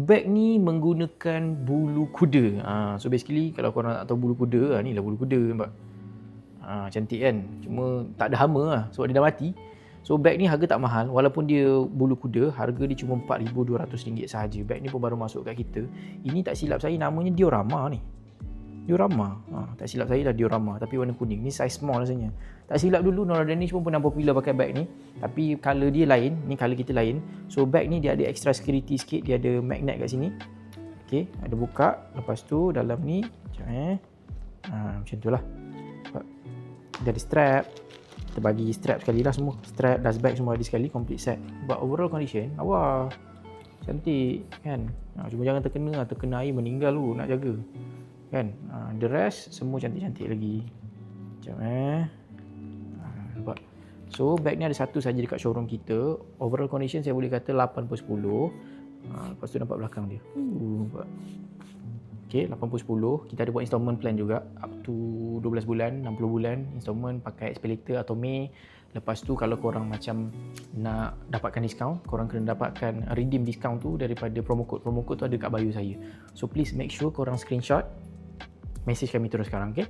Beg ni menggunakan bulu kuda. So basically kalau korang tak tahu bulu kuda, ni lah bulu kuda nampak. Cantik kan? Cuma tak ada hama lah sebab dia dah mati. So beg ni harga tak mahal, walaupun dia bulu kuda, harga dia cuma RM4,200 sahaja. Beg ni pun baru masuk kat kita. Ini tak silap saya namanya diorama ni. Diorama. Tak silap saya dah diorama, tapi warna kuning. Ni size small rasanya. Tak silap dulu Nora Danish pun pernah popular pakai beg ni, tapi color dia lain, ni color kita lain. So beg ni dia ada extra security sikit, dia ada magnet kat sini. Okey, ada buka. Lepas tu dalam ni macam tu lah. Dia ada strap. Kita bagi strap sekali lah semua. Strap, dust bag semua ada sekali, complete set. But overall condition, lawa. Cantik kan. Cuma jangan terkena air meninggal tu, nak jaga. Kan? The rest semua cantik-cantik lagi. Macam nampak. So bag ni ada satu saja dekat showroom kita. Overall condition saya boleh kata 8/10. Lepas tu nampak belakang dia. Nampak. Okay, 8/10. Kita ada buat installment plan juga, up to 12 bulan, 60 bulan installment pakai Expeditor atau May. Lepas tu kalau korang macam nak dapatkan diskaun, korang kena dapatkan redeem diskaun tu daripada promo code. Promo code tu ada kat bio saya. So please make sure korang screenshot, message kami terus sekarang, okay?